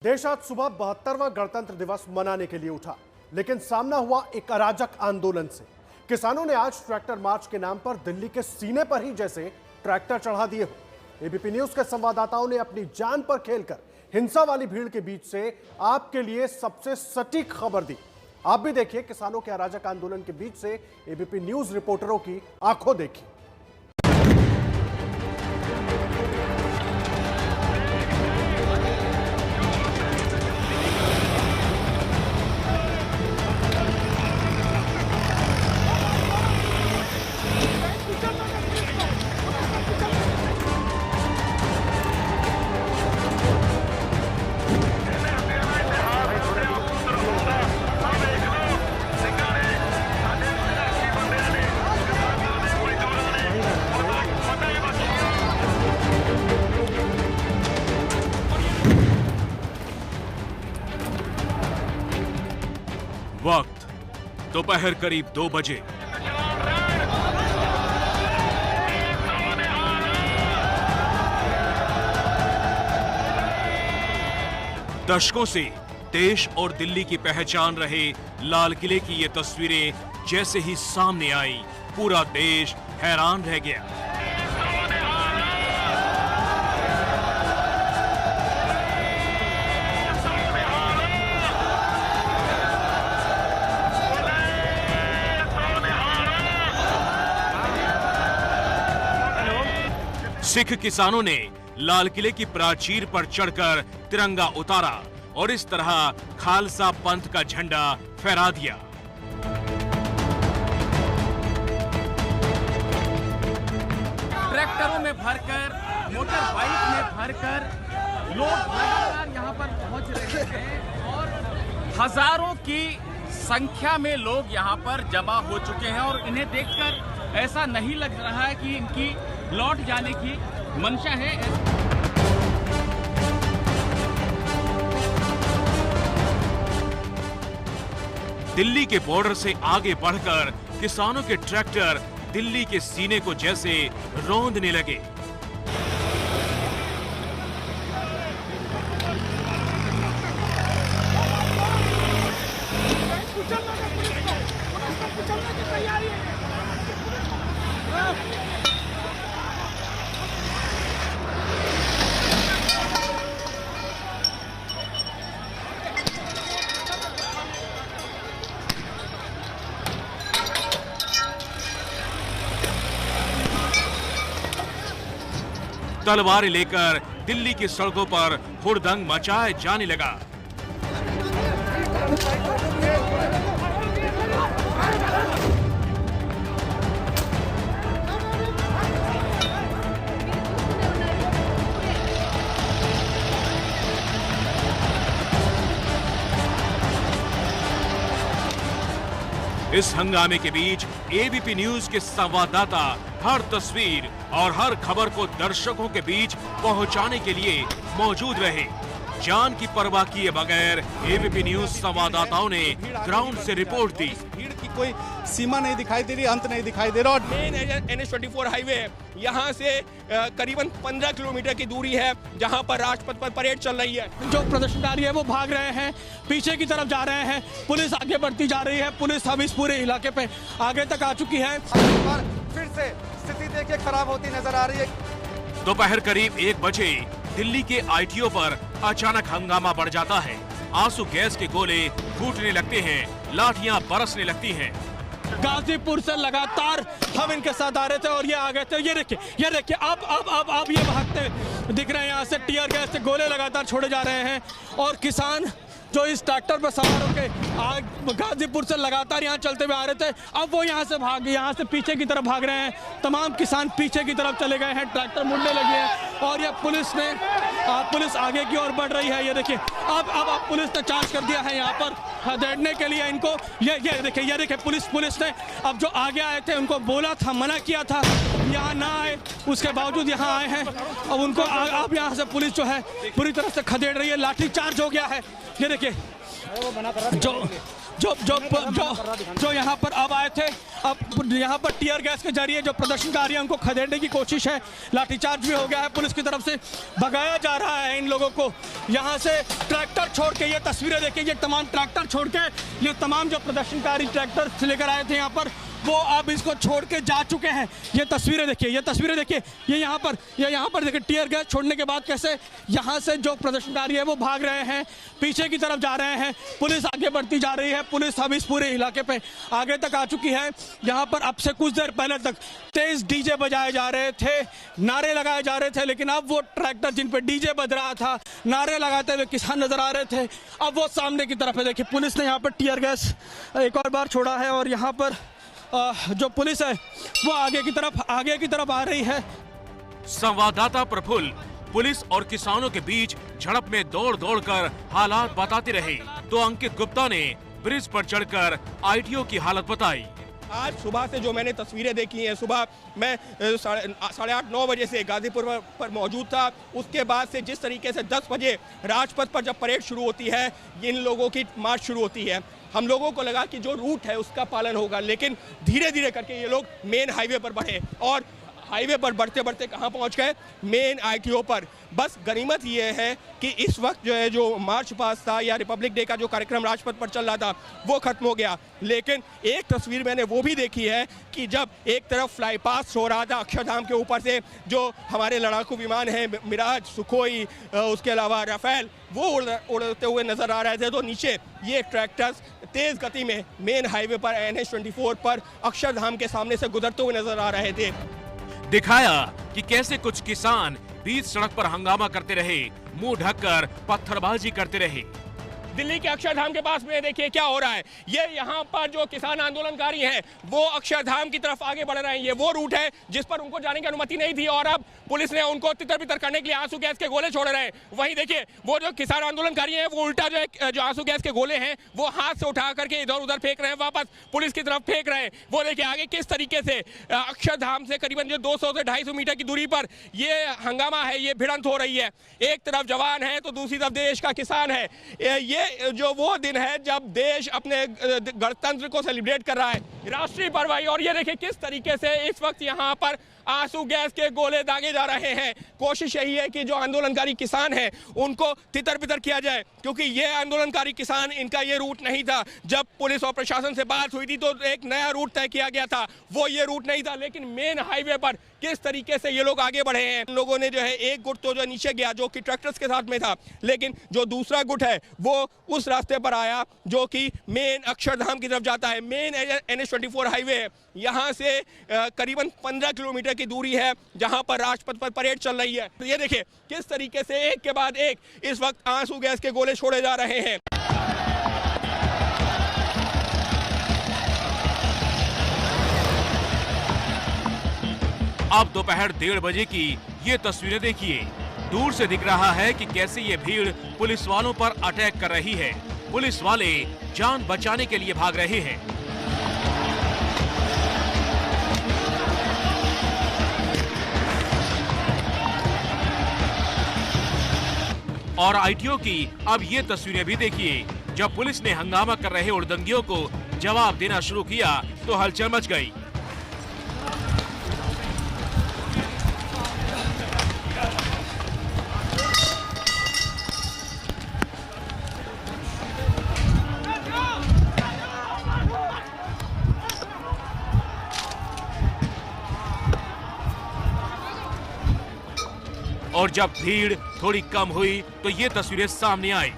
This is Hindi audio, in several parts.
देश आज सुबह 72वां गणतंत्र दिवस मनाने के लिए उठा, लेकिन सामना हुआ एक अराजक आंदोलन से। किसानों ने आज ट्रैक्टर मार्च के नाम पर दिल्ली के सीने पर ही जैसे ट्रैक्टर चढ़ा दिए हो। एबीपी न्यूज के संवाददाताओं ने अपनी जान पर खेलकर हिंसा वाली भीड़ के बीच से आपके लिए सबसे सटीक खबर दी। आप भी देखिए किसानों के अराजक आंदोलन के बीच से एबीपी न्यूज रिपोर्टरों की आंखों देखी। वक्त दोपहर करीब 2 बजे। दशकों से देश और दिल्ली की पहचान रहे लाल किले की ये तस्वीरें जैसे ही सामने आई, पूरा देश हैरान रह गया। सिख किसानों ने लाल किले की प्राचीर पर चढ़कर तिरंगा उतारा और इस तरह खालसा पंथ का झंडा फहरा दिया। ट्रैक्टरों में भरकर, मोटर बाइक में भरकर लोग लगातार यहाँ पर पहुंच रहे हैं और हजारों की संख्या में लोग यहाँ पर जमा हो चुके हैं और इन्हें देखकर ऐसा नहीं लग रहा है कि इनकी लौट जाने की मंशा है। दिल्ली के बॉर्डर से आगे बढ़कर किसानों के ट्रैक्टर दिल्ली के सीने को जैसे रौंदने लगे। तलवारें लेकर दिल्ली की सड़कों पर हुड़दंग मचाए जाने लगा। इस हंगामे के बीच एबीपी न्यूज के संवाददाता हर तस्वीर और हर खबर को दर्शकों के बीच पहुंचाने के लिए मौजूद रहे। जान की परवाह किए बगैर एबीपी न्यूज संवाददाताओं ने ग्राउंड से रिपोर्ट दी। भीड़ की कोई सीमा नहीं दिखाई दे रही, अंत नहीं दिखाई दे रहा। और मेन NH-24 हाईवे है, यहाँ से करीबन 15 किलोमीटर की दूरी है जहाँ पर राजपथ पर परेड चल रही है। जो प्रदर्शनकारी है वो भाग रहे हैं, पीछे की तरफ जा रहे हैं, पुलिस आगे बढ़ती जा रही है। पुलिस अब इस पूरे इलाके पे आगे तक आ चुकी है। फिर से स्थिति देखिए खराब होती नजर आ रही है। दोपहर करीब 1 बजे दिल्ली के ITO पर अचानक हंगामा बढ़ जाता है। आंसू गैस के गोले फूटने लगते हैं, लाठियां बरसने लगती हैं। गाजीपुर से लगातार हम इनके साथ आ रहे थे और ये आ गए थे। ये देखिए अब ये भागते दिख रहे हैं। यहाँ से टीयर गैस से गोले लगातार छोड़े जा रहे हैं और किसान जो इस ट्रैक्टर पर सवार होकर गाजीपुर से लगातार यहाँ चलते हुए आ रहे थे, अब वो यहाँ से पीछे की तरफ भाग रहे हैं। तमाम किसान पीछे की तरफ चले गए हैं, ट्रैक्टर मुड़ने लगे हैं और ये पुलिस आगे की ओर बढ़ रही है। ये देखिए अब पुलिस ने चार्ज कर दिया है यहाँ पर खदेड़ने के लिए इनको। ये देखिए पुलिस ने अब जो आगे आए थे उनको बोला था, मना किया था, यहाँ ना आए, उसके बावजूद यहाँ आए हैं। अब उनको अब यहाँ से पुलिस जो है पूरी तरह से खदेड़ रही है, लाठी चार्ज हो गया है। ये देखिए जो यहाँ पर अब आए थे, अब यहाँ पर टीयर गैस के जरिए जो प्रदर्शनकारी हैं उनको खदेड़ने की कोशिश है। लाठीचार्ज भी हो गया है, पुलिस की तरफ से भगाया जा रहा है इन लोगों को। यहाँ से ट्रैक्टर छोड़ के, ये तस्वीरें देखिए, ये तमाम ट्रैक्टर छोड़ के, ये तमाम जो प्रदर्शनकारी ट्रैक्टर लेकर आए थे यहाँ पर, वो अब इसको छोड़ के जा चुके हैं। ये तस्वीरें देखिए, ये तस्वीरें देखिए, ये यहाँ पर देखिए टीयर गैस छोड़ने के बाद कैसे यहाँ से जो प्रदर्शनकारी है वो भाग रहे हैं, पीछे की तरफ जा रहे हैं। पुलिस आगे बढ़ती जा रही है। पुलिस अब इस पूरे इलाके पे आगे तक आ चुकी है। यहाँ पर अब से कुछ देर पहले तक तेज डीजे बजाए जा रहे थे, नारे लगाए जा रहे थे, लेकिन अब वो ट्रैक्टर जिन पे डीजे बज रहा था, नारे लगाते हुए किसान नजर आ रहे थे, अब वो सामने की तरफ है। देखिए पुलिस ने यहाँ पर टीयर गैस एक और बार छोड़ा है और यहाँ पर जो पुलिस है वो आगे की तरफ आ रही है। संवाददाता प्रफुल्ल पुलिस और किसानों के बीच झड़प में दौड़ कर हालात बताते रहे, तो अंकित गुप्ता ने ब्रिज पर चढ़कर आईटीओ की हालत बताई। आज सुबह से जो मैंने तस्वीरें देखी हैं, सुबह मैं 8:30-9 बजे से गाजीपुर पर मौजूद था। उसके बाद से जिस तरीके से 10 बजे राजपथ पर जब परेड शुरू होती है, इन लोगों की मार्च शुरू होती है, हम लोगों को लगा कि जो रूट है उसका पालन होगा, लेकिन धीरे धीरे करके ये लोग मेन हाईवे पर बढ़े और हाईवे पर बढ़ते बढ़ते कहाँ पहुँच गए? मेन आईटीओ पर। बस गनीमत ये है कि इस वक्त जो है जो मार्च पास्ट था या रिपब्लिक डे का जो कार्यक्रम राजपथ पर चल रहा था वो खत्म हो गया, लेकिन एक तस्वीर मैंने वो भी देखी है कि जब एक तरफ फ्लाई पास्ट हो रहा था अक्षरधाम के ऊपर से, जो हमारे लड़ाकू विमान हैं मिराज, सुखोई, उसके अलावा राफेल, वो उड़ते हुए नजर आ रहे थे, तो नीचे ये ट्रैक्टर्स तेज गति में मेन हाईवे पर NH-24 पर अक्षरधाम के सामने से गुजरते हुए नजर आ रहे थे। दिखाया कि कैसे कुछ किसान बीच सड़क पर हंगामा करते रहे, मुंह ढककर पत्थरबाजी करते रहे। दिल्ली के अक्षरधाम के पास में देखिए क्या हो रहा है। ये यहाँ पर जो किसान आंदोलनकारी हैं वो अक्षरधाम की तरफ आगे बढ़ रहे हैं। ये वो रूट है जिस पर उनको जाने की अनुमति नहीं थी और अब पुलिस ने उनको तितर बितर करने के लिए आंसू गैस के गोले छोड़ रहे हैं। वहीं देखिए वो जो किसान आंदोलनकारी हैं वो उल्टा जो आंसू गैस के गोले हैं वो हाथ से उठा करके इधर उधर फेंक रहे हैं, वापस पुलिस की तरफ फेंक रहे हैं। वो देखिए आगे किस तरीके से अक्षरधाम से करीबन जो 200 से 250 मीटर की दूरी पर ये हंगामा है, ये भिड़ंत हो रही है। एक तरफ जवान है तो दूसरी तरफ देश का किसान है। ये जो वो दिन है जब देश अपने गणतंत्र को सेलिब्रेट कर रहा है, राष्ट्रीय पर्व है। और ये देखिए किस तरीके से इस वक्त यहाँ पर आंसू गैस के गोले दागे जा रहे हैं। कोशिश यही है कि जो आंदोलनकारी किसान हैं उनको तितर बितर किया जाए, क्योंकि ये आंदोलनकारी किसान, इनका ये रूट नहीं था। जब पुलिस और प्रशासन से बात हुई थी तो एक नया रूट तय किया गया था, वो ये रूट नहीं था, लेकिन मेन हाईवे पर किस तरीके से ये लोग आगे बढ़े हैं। लोगों ने जो है एक गुट तो जो नीचे गया जो कि ट्रैक्टर्स के साथ में था, लेकिन जो दूसरा गुट है वो उस रास्ते पर आया जो कि मेन अक्षरधाम की तरफ जाता है। मेन NH-24 हाईवे है, यहाँ से करीबन 15 किलोमीटर की दूरी है जहाँ पर राजपथ पर परेड चल रही है। ये देखिए किस तरीके से एक के बाद एक इस वक्त आंसू गैस के गोले छोड़े जा रहे हैं। अब दोपहर 1:30 बजे की ये तस्वीरें देखिए। दूर से दिख रहा है कि कैसे ये भीड़ पुलिस वालों पर अटैक कर रही है। पुलिस वाले जान बचाने के लिए भाग रहे हैं। और आईटीओ की अब ये तस्वीरें भी देखिए। जब पुलिस ने हंगामा कर रहे उड़दंगियों को जवाब देना शुरू किया तो हलचल मच गई। और जब भीड़ थोड़ी कम हुई तो ये तस्वीरें सामने आई।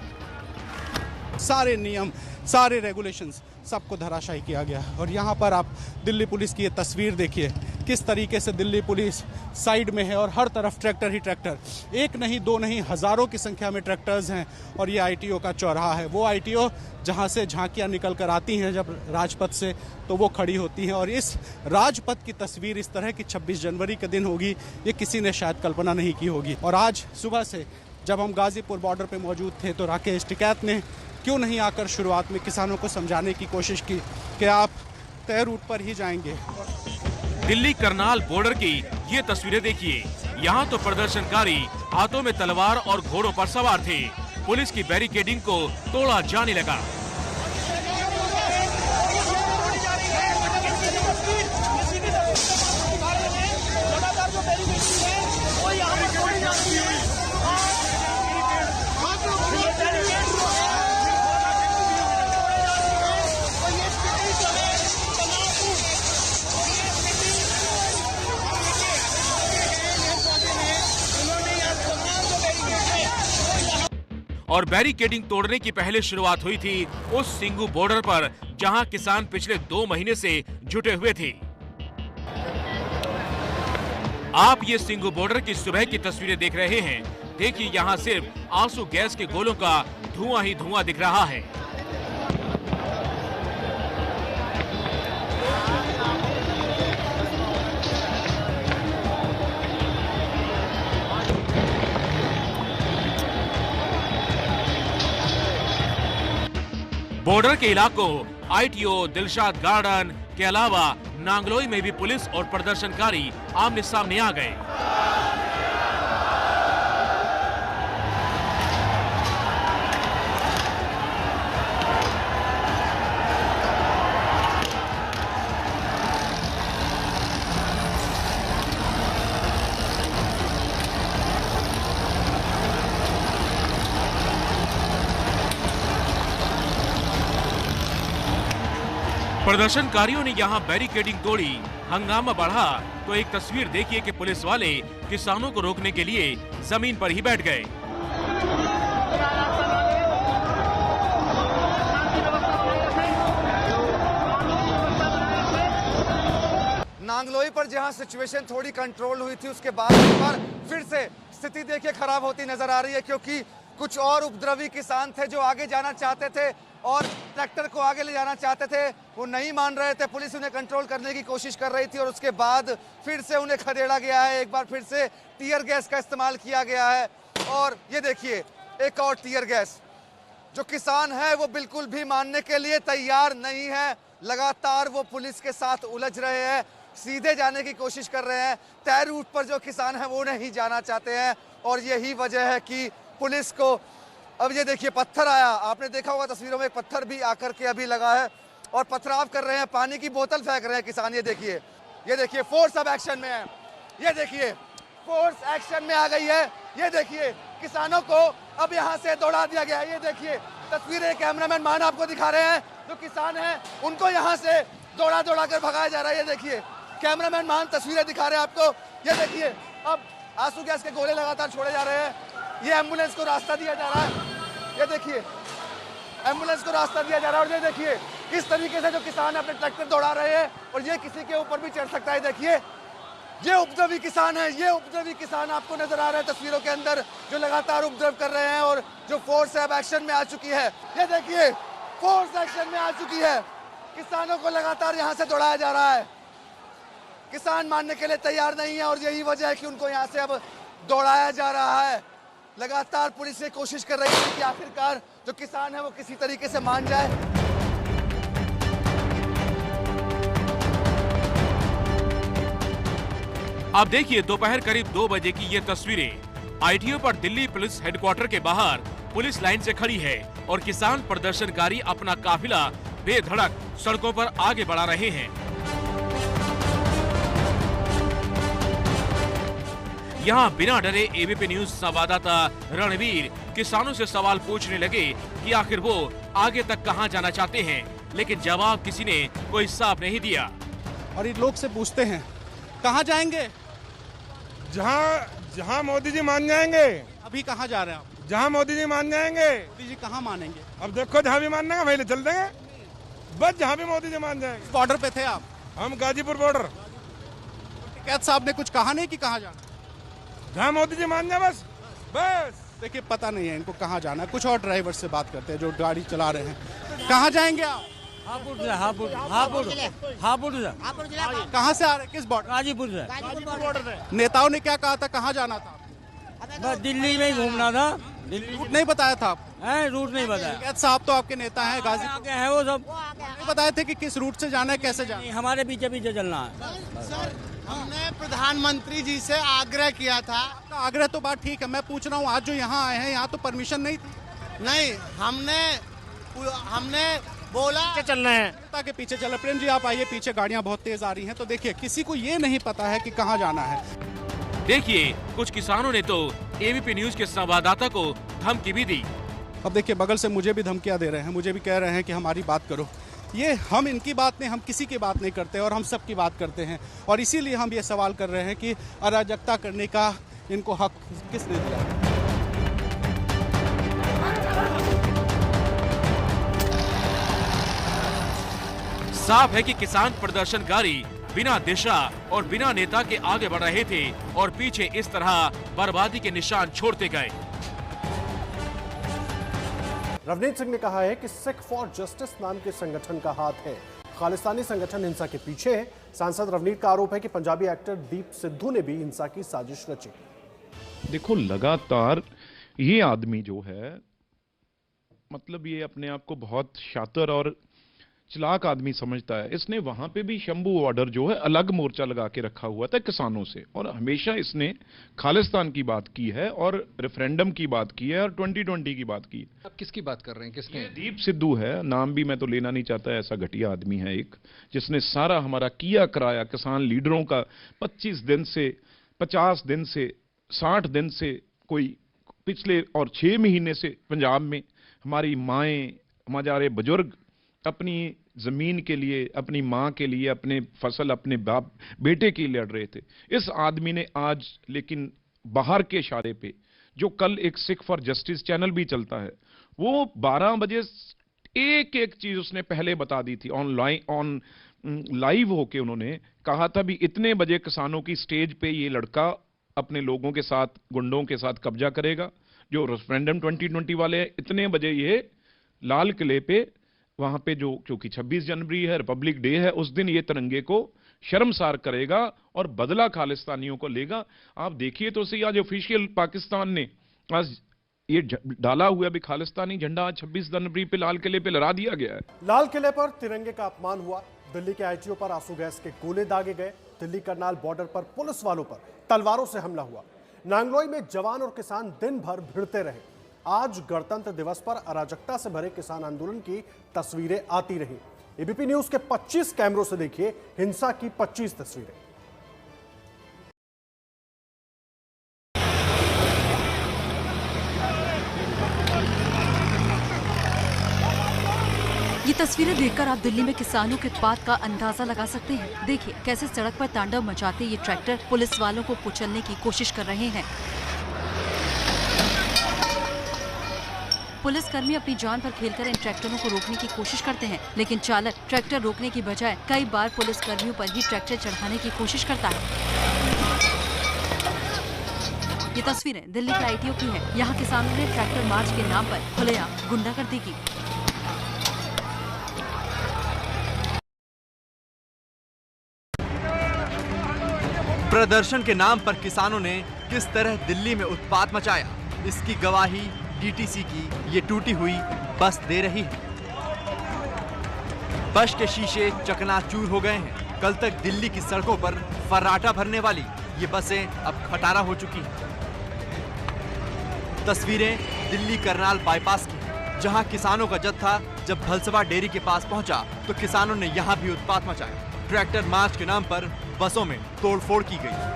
सारे नियम, सारे रेगुलेशंस सबको धराशायी किया गया। और यहाँ पर आप दिल्ली पुलिस की ये तस्वीर देखिए, किस तरीके से दिल्ली पुलिस साइड में है और हर तरफ ट्रैक्टर ही ट्रैक्टर, एक नहीं दो नहीं हज़ारों की संख्या में ट्रैक्टर्स हैं। और ये आईटीओ का चौराहा है, वो आईटीओ जहाँ से झांकियाँ निकल कर आती हैं जब राजपथ से, तो वो खड़ी होती हैं। और इस राजपथ की तस्वीर इस तरह की 26 जनवरी के दिन होगी, ये किसी ने शायद कल्पना नहीं की होगी। और आज सुबह से जब हम गाजीपुर बॉर्डर पे मौजूद थे तो राकेश टिकैत ने क्यों नहीं आकर शुरुआत में किसानों को समझाने की कोशिश की कि आप तय रूट पर ही जाएंगे। दिल्ली करनाल बॉर्डर की ये तस्वीरें देखिए। यहाँ तो प्रदर्शनकारी हाथों में तलवार और घोड़ों पर सवार थे। पुलिस की बैरिकेडिंग को तोड़ा जाने लगा। और बैरिकेडिंग तोड़ने की पहले शुरुआत हुई थी उस सिंगू बॉर्डर पर, जहां किसान पिछले 2 महीने से जुटे हुए थे। आप ये सिंगू बॉर्डर की सुबह की तस्वीरें देख रहे हैं। देखिए, यहाँ सिर्फ आंसू गैस के गोलों का धुआं ही धुआं दिख रहा है। बॉर्डर के इलाकों ITO, दिलशाद गार्डन के अलावा नांगलोई में भी पुलिस और प्रदर्शनकारी आमने सामने आ गए। प्रदर्शनकारियों ने यहां बैरिकेडिंग तोड़ी, हंगामा बढ़ा तो एक तस्वीर देखिए कि पुलिस वाले किसानों को रोकने के लिए जमीन पर ही बैठ गए। नांगलोई पर जहां सिचुएशन थोड़ी कंट्रोल हुई थी, उसके बाद एक बार फिर से स्थिति देखिए खराब होती नजर आ रही है, क्योंकि कुछ और उपद्रवी किसान थे जो आगे जाना चाहते थे और ट्रैक्टर को आगे ले जाना चाहते थे। वो नहीं मान रहे थे, पुलिस उन्हें कंट्रोल करने की कोशिश कर रही थी और उसके बाद फिर से उन्हें खदेड़ा गया है। एक बार फिर से टीयर गैस का इस्तेमाल किया गया है और ये देखिए एक और टीयर गैस। जो किसान है वो बिल्कुल भी मानने के लिए तैयार नहीं है। लगातार वो पुलिस के साथ उलझ रहे हैं, सीधे जाने की कोशिश कर रहे हैं। तय रूट पर जो किसान है वो नहीं जाना चाहते हैं और यही वजह है कि पुलिस को अब ये देखिए पत्थर आया, आपने देखा होगा तस्वीरों में, एक पत्थर भी आकर के अभी लगा है और पथराव कर रहे हैं, पानी की बोतल फेंक रहे हैं किसान। ये देखिए फोर्स अब एक्शन में है। ये देखिए फोर्स एक्शन में आ गई है। ये देखिए किसानों को अब यहाँ से दौड़ा दिया गया है। ये देखिए तस्वीरें कैमरामैन मान आपको दिखा रहे हैं, जो किसान हैं उनको यहाँ से दौड़ा कर भगाया जा रहा है। ये देखिए कैमरामैन मान तस्वीरें दिखा रहे हैं आपको। ये देखिए अब आंसू गैस के गोले लगातार छोड़े जा रहे हैं। ये एम्बुलेंस को रास्ता दिया जा रहा है। ये देखिए एम्बुलेंस को रास्ता दिया जा रहा है और ये देखिए किस तरीके से जो किसान अपने ट्रैक्टर दौड़ा रहे हैं और ये किसी के ऊपर भी चढ़ सकता है। देखिए ये उपद्रवी किसान है, ये उपद्रवी किसान आपको नजर आ रहे हैं तस्वीरों के अंदर, जो लगातार उपद्रव कर रहे हैं और जो फोर्स अब एक्शन में आ चुकी है। ये देखिए फोर्स एक्शन में आ चुकी है। किसानों को लगातार यहाँ से दौड़ाया जा रहा है। किसान मानने के लिए तैयार नहीं है और यही वजह है कि उनको यहाँ से अब दौड़ाया जा रहा है। लगातार पुलिस ये कोशिश कर रही है कि आखिरकार जो किसान है वो किसी तरीके से मान जाए। अब देखिए दोपहर करीब 2 बजे की ये तस्वीरें। ITO पर दिल्ली पुलिस हेडक्वार्टर के बाहर पुलिस लाइन से खड़ी है और किसान प्रदर्शनकारी अपना काफिला बेधड़क सड़कों पर आगे बढ़ा रहे हैं। यहाँ बिना डरे ABP न्यूज संवाददाता रणवीर किसानों से सवाल पूछने लगे कि आखिर वो आगे तक कहाँ जाना चाहते हैं, लेकिन जवाब किसी ने कोई साफ नहीं दिया। और ये लोग से पूछते हैं कहाँ जाएंगे? जहाँ मोदी जी मान जाएंगे। अभी कहाँ जा रहे हैं आप? जहाँ मोदी जी मान जाएंगे। मोदी जी कहाँ मानेंगे? अब देखो जहाँ भी मानने का पहले चल देंगे, बस जहाँ भी मोदी जी मान जाएंगे। बॉर्डर पे थे आप? हम गाजीपुर बॉर्डर। टिकैत साहब ने कुछ कहा नहीं कि कहाँ जाना? जहाँ मोदी जी मान जाए बस। देखिए पता नहीं है इनको कहाँ जाना है। कुछ और ड्राइवर से बात करते हैं जो गाड़ी चला रहे हैं। कहाँ जाएंगे आप? हापुड़ कहाँ से आ रहे हैं? किस बॉर्डर? गाजीपुर से। नेताओं ने क्या कहा था, कहाँ जाना था? बस दिल्ली में ही घूमना था। रूट नहीं बताया था आप? रूट नहीं बताया। कैद साहब तो आपके नेता हैं, गाजी आगे है वो सब, नहीं बताए थे कि किस रूट से जाना है, कैसे जाना है? हमारे पीछे पीछे चलना है। सर, हमने प्रधानमंत्री जी से आग्रह किया था। आपका आग्रह तो बात ठीक है, मैं पूछ रहा हूँ आज जो यहाँ आए हैं यहाँ तो परमिशन नहीं थी। नहीं, हमने बोला चलना है। नेता के पीछे चला। प्रेम जी आप आइए, पीछे गाड़ियाँ बहुत तेज आ रही हैं, तो देखिए किसी को ये नहीं पता है कि कहाँ जाना है। देखिए कुछ किसानों ने तो एबीपी न्यूज के संवाददाता को धमकी भी दी। अब देखिए बगल से मुझे भी धमकियां दे रहे हैं, मुझे भी कह रहे हैं कि हमारी बात करो। ये हम इनकी बात नहीं, हम किसी की बात नहीं करते और हम सब की बात करते हैं, और इसीलिए हम ये सवाल कर रहे हैं कि अराजकता करने का इनको हक किसने दिया? साफ है कि किसान प्रदर्शनकारी बिना दिशा और बिना नेता के आगे बढ़ रहे थे और पीछे इस तरह बर्बादी के निशान छोड़ते गए। रवनीत सिंह ने कहा है कि सिख फॉर जस्टिस नाम के संगठन का हाथ है, खालिस्तानी संगठन हिंसा के पीछे है। सांसद रवनीत का आरोप है कि पंजाबी एक्टर दीप सिद्धू ने भी हिंसा की साजिश रची। देखो लगातार ये आदमी जो है, मतलब ये अपने आप को बहुत शातिर और चालाक आदमी समझता है। इसने वहां पे भी शंभू ऑर्डर जो है अलग मोर्चा लगा के रखा हुआ था किसानों से, और हमेशा इसने खालिस्तान की बात की है और रेफरेंडम की बात की है और 2020 की बात की है। आप किसकी बात कर रहे हैं? किसने? दीप सिद्धू है, नाम भी मैं तो लेना नहीं चाहता, ऐसा घटिया आदमी है एक, जिसने सारा हमारा किया कराया किसान लीडरों का 25 दिन से 50 दिन से 60 दिन से, कोई पिछले और 6 महीने से पंजाब में हमारी माएं, हमारे बुजुर्ग अपनी जमीन के लिए, अपनी मां के लिए, अपने फसल अपने बाप बेटे के लिए लड़ रहे थे। इस आदमी ने आज लेकिन बाहर के इशारे पे, जो कल एक सिख फॉर जस्टिस चैनल भी चलता है, वो 12 बजे एक एक चीज उसने पहले बता दी थी ऑन लाइव होके। उन्होंने कहा था भी इतने बजे किसानों की स्टेज पे ये लड़का अपने लोगों के साथ, गुंडों के साथ कब्जा करेगा, जो रेफरेंडम 2020 वाले हैं। इतने बजे ये लाल किले पे, वहां पे जो क्योंकि 26 जनवरी है, रिपब्लिक डे है, उस दिन ये तिरंगे को शर्मसार करेगा और बदला खालिस्तानियों को लेगा। आप देखिए तो सही, आज ऑफिशियल पाकिस्तान ने आज ये डाला हुआ भी खालिस्तानी झंडा आज 26 जनवरी पे लाल किले पे लहरा दिया गया है। लाल किले पर तिरंगे का अपमान हुआ, दिल्ली के आईटीओ पर आंसू गैस के गोले दागे गए, दिल्ली करनाल बॉर्डर पर पुलिस वालों पर तलवारों से हमला हुआ, नांगलोई में जवान और किसान दिन भर भिड़ते रहे। आज गणतंत्र दिवस पर अराजकता से भरे किसान आंदोलन की तस्वीरें आती रही। एबीपी न्यूज के 25 कैमरों से देखिए हिंसा की 25 तस्वीरें। ये तस्वीरें देखकर आप दिल्ली में किसानों के उत्पात का अंदाजा लगा सकते हैं। देखिए कैसे सड़क पर तांडव मचाते ये ट्रैक्टर पुलिस वालों को कुचलने की कोशिश कर रहे हैं। पुलिसकर्मी अपनी जान पर खेलकर इन ट्रैक्टरों को रोकने की कोशिश करते हैं, लेकिन चालक ट्रैक्टर रोकने की बजाय कई बार पुलिसकर्मियों पर ही ट्रैक्टर चढ़ाने की कोशिश करता है। ये तस्वीरें दिल्ली के आईटीओ की है। यहाँ किसानों ने ट्रैक्टर मार्च के नाम पर खुलेआम गुंडागर्दी की। प्रदर्शन के नाम पर किसानों ने किस तरह दिल्ली में उत्पात मचाया, इसकी गवाही डीटीसी की ये टूटी हुई बस दे रही है। बस के शीशे चकनाचूर हो गए हैं। कल तक दिल्ली की सड़कों पर फर्राटा भरने वाली ये बसें अब खटारा हो चुकी हैं। तस्वीरें दिल्ली करनाल बाईपास की, जहां किसानों का जत्था जब भलसवा डेयरी के पास पहुंचा तो किसानों ने यहां भी उत्पात मचाया। ट्रैक्टर मार्च के नाम पर बसों में तोड़फोड़ की गई।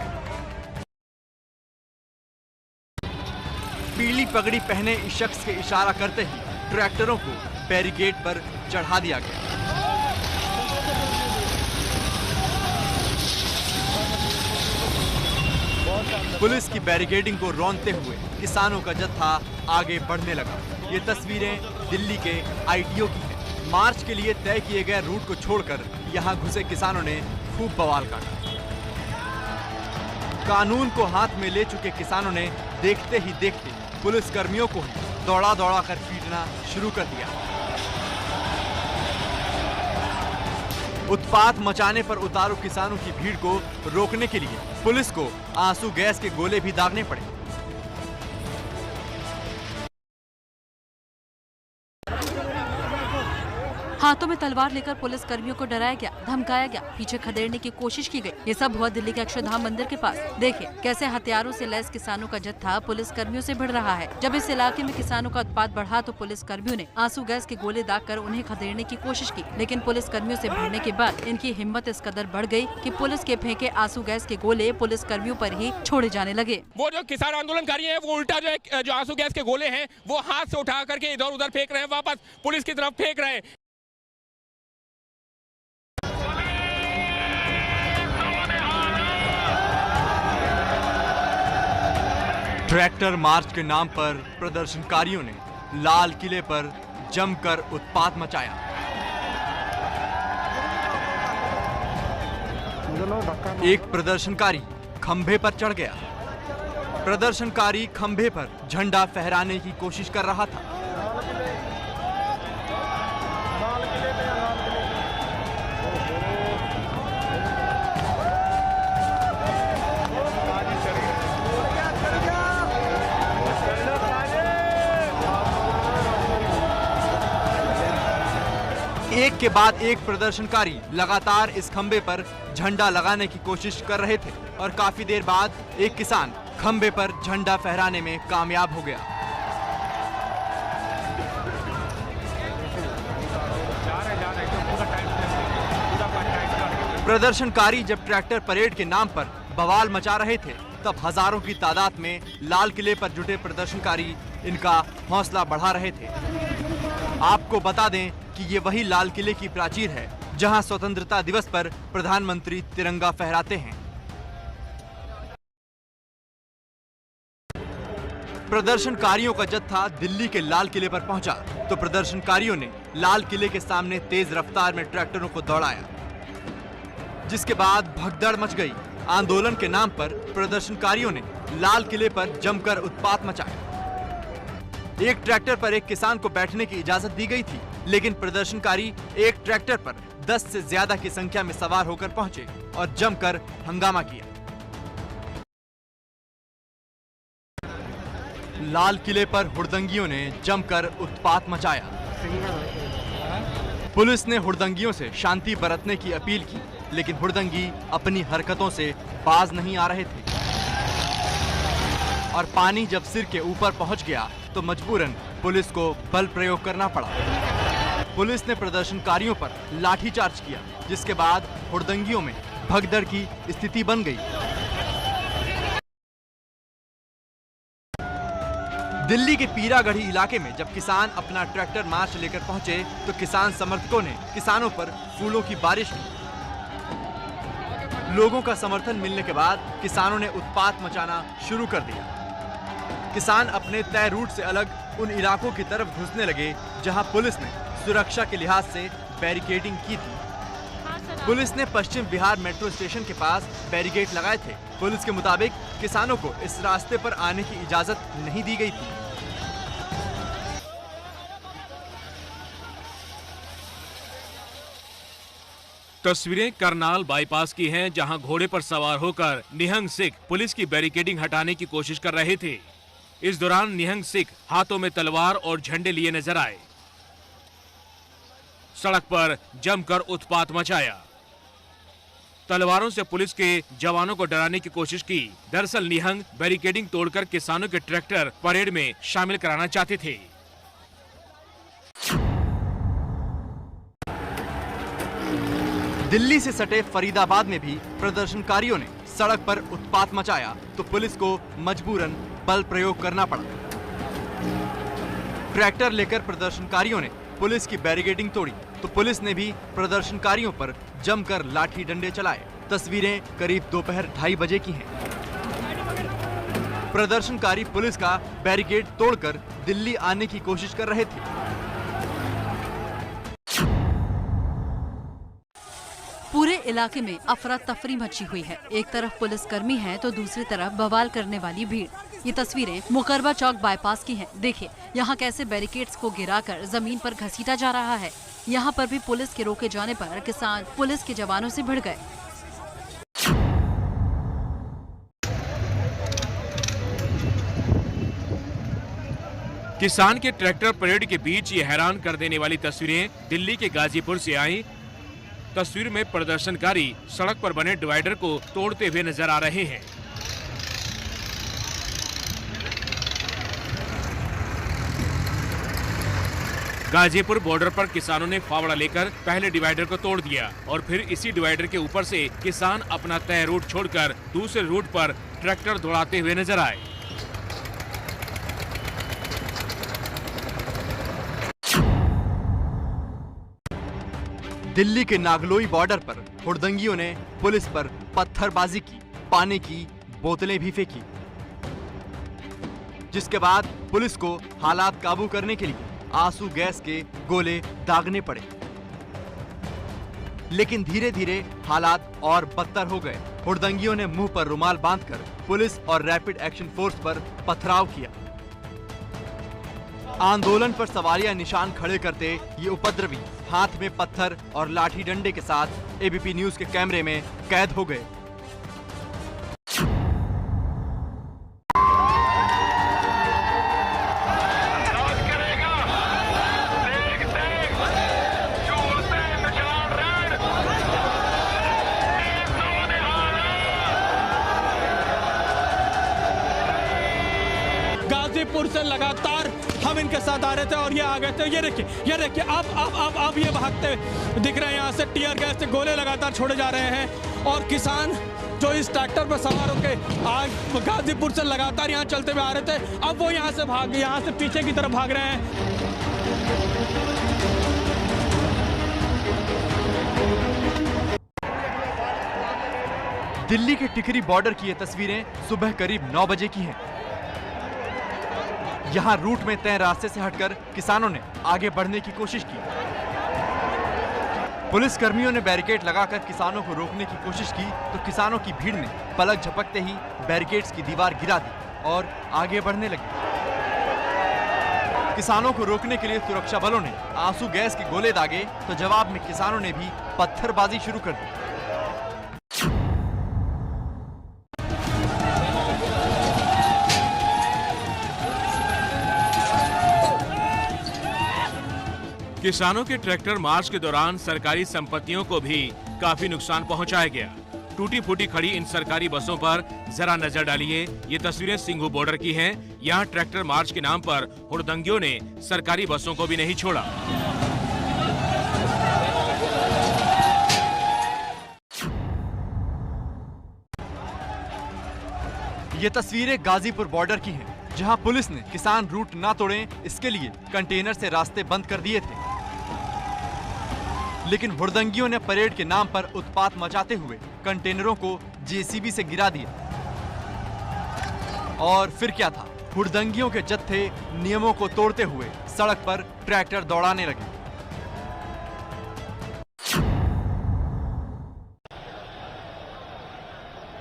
पीली पगड़ी पहने इस शख्स के इशारा करते ही ट्रैक्टरों को बैरिकेड पर चढ़ा दिया गया। पुलिस की बैरिकेडिंग को रौंदते हुए किसानों का जत्था आगे बढ़ने लगा। ये तस्वीरें दिल्ली के आईटीओ की हैं। मार्च के लिए तय किए गए रूट को छोड़कर यहां घुसे किसानों ने खूब बवाल काटा। कानून को हाथ में ले चुके किसानों ने देखते ही देखते पुलिस कर्मियों को ही दौड़ा दौड़ा कर पीटना शुरू कर दिया। उत्पात मचाने पर उतारू किसानों की भीड़ को रोकने के लिए पुलिस को आंसू गैस के गोले भी दागने पड़े। हाथों में तलवार लेकर पुलिस कर्मियों को डराया गया, धमकाया गया, पीछे खदेड़ने की कोशिश की गई। ये सब हुआ दिल्ली के अक्षरधाम मंदिर के पास। देखिए कैसे हथियारों से लैस किसानों का जत्था पुलिस कर्मियों से भिड़ रहा है। जब इस इलाके में किसानों का उत्पात बढ़ा तो पुलिस कर्मियों ने आंसू गैस के गोले दागकर उन्हें खदेड़ने की कोशिश की, लेकिन पुलिस कर्मियों से भिड़ने के बाद इनकी हिम्मत इस कदर बढ़ गई कि पुलिस के फेंके आंसू गैस के गोले पुलिस कर्मियों पर ही छोड़े जाने लगे। वो जो किसान आंदोलनकारी हैं वो उल्टा जो आंसू गैस के गोले हैं वो हाथ से उठा करके इधर उधर फेंक रहे हैं, वापस पुलिस की तरफ फेंक रहे हैं। ट्रैक्टर मार्च के नाम पर प्रदर्शनकारियों ने लाल किले पर जमकर उत्पात मचाया। एक प्रदर्शनकारी खंभे पर चढ़ गया। प्रदर्शनकारी खंभे पर झंडा फहराने की कोशिश कर रहा था। एक के बाद एक प्रदर्शनकारी लगातार इस खंबे पर झंडा लगाने की कोशिश कर रहे थे और काफी देर बाद एक किसान खंबे पर झंडा फहराने में कामयाब हो गया। प्रदर्शनकारी जब ट्रैक्टर परेड के नाम पर बवाल मचा रहे थे तब हजारों की तादाद में लाल किले पर जुटे प्रदर्शनकारी इनका हौसला बढ़ा रहे थे। आपको बता दें कि ये वही लाल किले की प्राचीर है जहां स्वतंत्रता दिवस पर प्रधानमंत्री तिरंगा फहराते हैं। प्रदर्शनकारियों का जत्था दिल्ली के लाल किले पर पहुंचा तो प्रदर्शनकारियों ने लाल किले के सामने तेज रफ्तार में ट्रैक्टरों को दौड़ाया, जिसके बाद भगदड़ मच गई। आंदोलन के नाम पर प्रदर्शनकारियों ने लाल किले पर जमकर उत्पात मचाया। एक ट्रैक्टर पर एक किसान को बैठने की इजाजत दी गई थी, लेकिन प्रदर्शनकारी एक ट्रैक्टर पर 10 से ज्यादा की संख्या में सवार होकर पहुंचे और जमकर हंगामा किया। लाल किले पर हुड़दंगियों ने जमकर उत्पात मचाया। पुलिस ने हुड़दंगियों से शांति बरतने की अपील की, लेकिन हुड़दंगी अपनी हरकतों से बाज नहीं आ रहे थे और पानी जब सिर के ऊपर पहुंच गया तो मजबूरन पुलिस को बल प्रयोग करना पड़ा। पुलिस ने प्रदर्शनकारियों पर लाठीचार्ज किया, जिसके बाद हुड़दंगियों में भगदड़ की स्थिति बन गई। दिल्ली के पीरागढ़ी इलाके में जब किसान अपना ट्रैक्टर मार्च लेकर पहुंचे तो किसान समर्थकों ने किसानों पर फूलों की बारिश की। लोगों का समर्थन मिलने के बाद किसानों ने उत्पात मचाना शुरू कर दिया। किसान अपने तय रूट से अलग उन इलाकों की तरफ घुसने लगे जहां पुलिस ने सुरक्षा के लिहाज से बैरिकेडिंग की थी। पुलिस ने पश्चिम बिहार मेट्रो स्टेशन के पास बैरिकेड लगाए थे। पुलिस के मुताबिक किसानों को इस रास्ते पर आने की इजाजत नहीं दी गई थी। तस्वीरें करनाल बाईपास की हैं, जहां घोड़े पर सवार होकर निहंग सिख पुलिस की बैरिकेडिंग हटाने की कोशिश कर रहे थे। इस दौरान निहंग सिख हाथों में तलवार और झंडे लिए नजर आए। सड़क पर जमकर उत्पात मचाया। तलवारों से पुलिस के जवानों को डराने की कोशिश की। दरअसल निहंग बैरिकेडिंग तोड़कर किसानों के ट्रैक्टर परेड में शामिल कराना चाहते थे। दिल्ली से सटे फरीदाबाद में भी प्रदर्शनकारियों ने सड़क पर उत्पात मचाया तो पुलिस को मजबूरन बल प्रयोग करना पड़ा। ट्रैक्टर लेकर प्रदर्शनकारियों ने पुलिस की बैरिकेडिंग तोड़ी तो पुलिस ने भी प्रदर्शनकारियों पर जमकर लाठी डंडे चलाए। तस्वीरें करीब दोपहर 2:30 बजे की हैं। प्रदर्शनकारी पुलिस का बैरिकेड तोड़कर दिल्ली आने की कोशिश कर रहे थे। पूरे इलाके में अफरा तफरी मची हुई है। एक तरफ पुलिसकर्मी हैं तो दूसरी तरफ बवाल करने वाली भीड़। ये तस्वीरें मुकरबा चौक बाईपास की हैं। देखिए यहाँ कैसे बैरिकेड्स को गिराकर जमीन पर घसीटा जा रहा है। यहाँ पर भी पुलिस के रोके जाने पर किसान पुलिस के जवानों से भिड़ गए। किसान के ट्रैक्टर परेड के बीच ये हैरान कर देने वाली तस्वीरें दिल्ली के गाजीपुर से आई। तस्वीर में प्रदर्शनकारी सड़क पर बने डिवाइडर को तोड़ते हुए नजर आ रहे हैं। गाजीपुर बॉर्डर पर किसानों ने फावड़ा लेकर पहले डिवाइडर को तोड़ दिया और फिर इसी डिवाइडर के ऊपर से किसान अपना तय रूट छोड़कर दूसरे रूट पर ट्रैक्टर दौड़ाते हुए नजर आए। दिल्ली के नागलोई बॉर्डर पर हुड़दंगियों ने पुलिस पर पत्थरबाजी की, पानी की बोतलें भी फेंकी, जिसके बाद पुलिस को हालात काबू करने के लिए आंसू गैस के गोले दागने पड़े। लेकिन धीरे धीरे हालात और बदतर हो गए। हुड़दंगियों ने मुंह पर रुमाल बांधकर पुलिस और रैपिड एक्शन फोर्स पर पथराव किया। आंदोलन पर सवारियां निशान खड़े करते ये उपद्रवी हाथ में पत्थर और लाठी डंडे के साथ एबीपी न्यूज के कैमरे में कैद हो गए। गाजीपुर से लगातार हम इनके साथ आ रहे थे और ये आ गए थे। ये देखिए अब ये भागते दिख रहे हैं। यहाँ से टीयर गैस से गोले लगातार छोड़े जा रहे हैं और किसान जो इस ट्रैक्टर पर सवार होकर आज गाजीपुर से लगातार यहाँ चलते हुए आ रहे थे, अब वो यहाँ से पीछे की तरफ भाग रहे हैं। दिल्ली के टिकरी बॉर्डर की ये तस्वीरें सुबह करीब 9 बजे की हैं। यहाँ रूट में तय रास्ते से हटकर किसानों ने आगे बढ़ने की कोशिश की। पुलिस कर्मियों ने बैरिकेड लगाकर किसानों को रोकने की कोशिश की तो किसानों की भीड़ ने पलक झपकते ही बैरिकेड्स की दीवार गिरा दी और आगे बढ़ने लगे। किसानों को रोकने के लिए सुरक्षा बलों ने आंसू गैस के गोले दागे तो जवाब में किसानों ने भी पत्थरबाजी शुरू कर दी। किसानों के ट्रैक्टर मार्च के दौरान सरकारी संपत्तियों को भी काफी नुकसान पहुंचाया गया। टूटी फूटी खड़ी इन सरकारी बसों पर जरा नजर डालिए। ये तस्वीरें सिंघू बॉर्डर की हैं। यहाँ ट्रैक्टर मार्च के नाम पर हुड़दंगियों ने सरकारी बसों को भी नहीं छोड़ा। ये तस्वीरें गाजीपुर बॉर्डर की हैं, जहां पुलिस ने किसान रूट ना तोड़ें इसके लिए कंटेनर से रास्ते बंद कर दिए थे। लेकिन हुड़दंगियों ने परेड के नाम पर उत्पात मचाते हुए कंटेनरों को जेसीबी से गिरा दिया। और फिर क्या था, हुड़दंगियों के जत्थे नियमों को तोड़ते हुए सड़क पर ट्रैक्टर दौड़ाने लगे।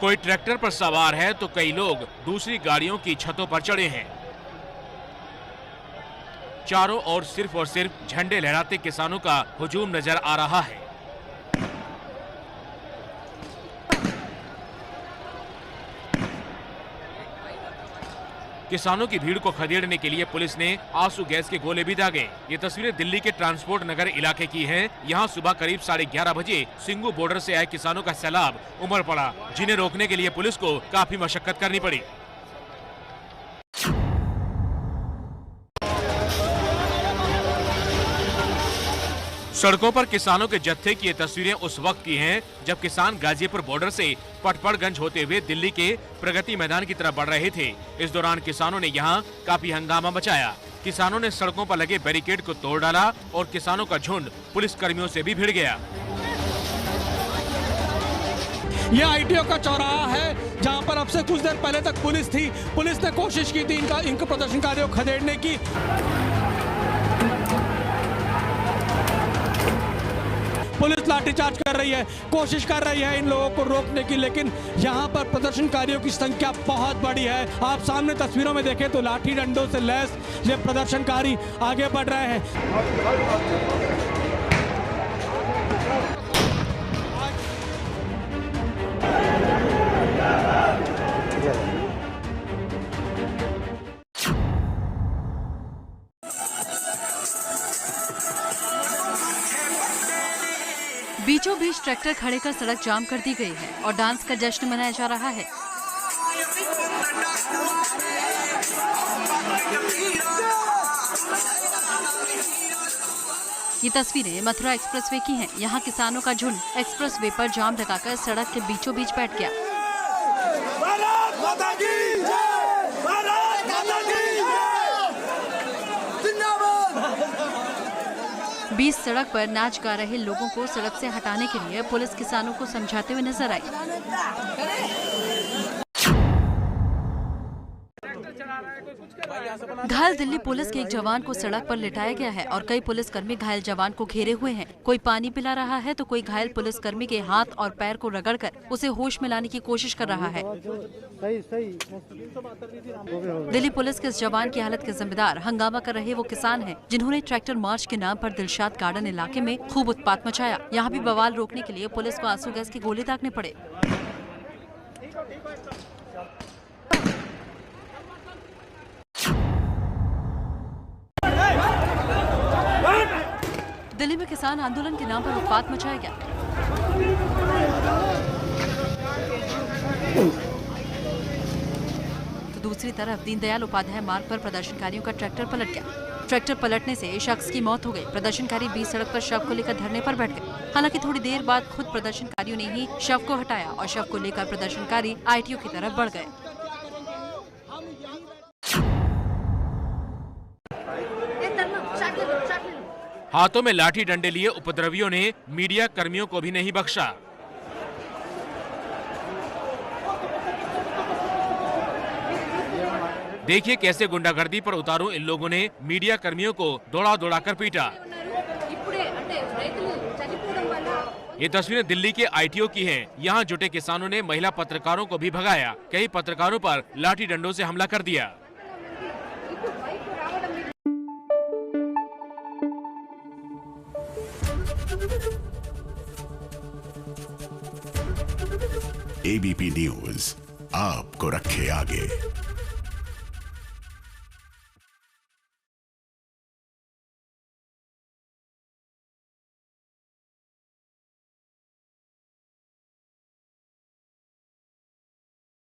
कोई ट्रैक्टर पर सवार है तो कई लोग दूसरी गाड़ियों की छतों पर चढ़े हैं। चारों ओर सिर्फ और सिर्फ झंडे लहराते किसानों का हुजूम नजर आ रहा है। किसानों की भीड़ को खदेड़ने के लिए पुलिस ने आंसू गैस के गोले भी दागे। ये तस्वीरें दिल्ली के ट्रांसपोर्ट नगर इलाके की हैं। यहाँ सुबह करीब 11:30 बजे सिंघू बॉर्डर से आए किसानों का सैलाब उमड़ पड़ा, जिन्हें रोकने के लिए पुलिस को काफी मशक्कत करनी पड़ी। सड़कों पर किसानों के जत्थे की ये तस्वीरें उस वक्त की हैं जब किसान गाजीपुर बॉर्डर से पटपड़गंज होते हुए दिल्ली के प्रगति मैदान की तरफ बढ़ रहे थे। इस दौरान किसानों ने यहाँ काफी हंगामा मचाया। किसानों ने सड़कों पर लगे बैरिकेड को तोड़ डाला और किसानों का झुंड पुलिस कर्मियों से भी भिड़ गया। यह आईटीओ का चौराहा है जहां पर अब से कुछ देर पहले तक पुलिस थी। पुलिस ने कोशिश की थी इनको प्रदर्शनकारियों को खदेड़ने की। पुलिस लाठीचार्ज कर रही है, कोशिश कर रही है इन लोगों को रोकने की, लेकिन यहाँ पर प्रदर्शनकारियों की संख्या बहुत बड़ी है। आप सामने तस्वीरों में देखें तो लाठी डंडों से लैस ये प्रदर्शनकारी आगे बढ़ रहे हैं। बीचों बीच ट्रैक्टर खड़े कर सड़क जाम कर दी गई है और डांस का जश्न मनाया जा रहा है। ये तस्वीरें मथुरा एक्सप्रेसवे की हैं। यहाँ किसानों का झुंड एक्सप्रेसवे पर जाम लगाकर सड़क के बीचों बीच बैठ गया। भारत माता की जय! भारत माता की जय! जिंदाबाद! बीच सड़क पर नाच गा रहे लोगों को सड़क से हटाने के लिए पुलिस किसानों को समझाते हुए नजर आई। घायल दिल्ली पुलिस के एक जवान को सड़क पर लिटाया गया है और कई पुलिसकर्मी घायल जवान को घेरे हुए हैं। कोई पानी पिला रहा है तो कोई घायल पुलिसकर्मी के हाथ और पैर को रगड़कर उसे होश में लाने की कोशिश कर रहा है। दिल्ली पुलिस के इस जवान की हालत के जिम्मेदार हंगामा कर रहे वो किसान हैं, जिन्होंने ट्रैक्टर मार्च के नाम पर दिलशाद गार्डन इलाके में खूब उत्पात मचाया। यहाँ भी बवाल रोकने के लिए पुलिस को आंसू गैस के गोले दागने पड़े। दिल्ली में किसान आंदोलन के नाम पर उत्पात मचाया गया। तो दूसरी तरफ दीनदयाल उपाध्याय मार्ग पर प्रदर्शनकारियों का ट्रैक्टर पलट गया। ट्रैक्टर पलटने से शख्स की मौत हो गई। प्रदर्शनकारी बीच सड़क पर शव को लेकर धरने पर बैठ गए। हालांकि थोड़ी देर बाद खुद प्रदर्शनकारियों ने ही शव को हटाया और शव को लेकर प्रदर्शनकारी आईटीओ की तरफ बढ़ गए। हाथों में लाठी डंडे लिए उपद्रवियों ने मीडिया कर्मियों को भी नहीं बख्शा। देखिए कैसे गुंडागर्दी पर उतारू इन लोगों ने मीडिया कर्मियों को दौड़ा दौड़ा कर पीटा। ये तस्वीरें दिल्ली के आईटीओ की हैं। यहाँ जुटे किसानों ने महिला पत्रकारों को भी भगाया। कई पत्रकारों पर लाठी डंडों से हमला कर दिया। एबीपी न्यूज आपको रखे आगे।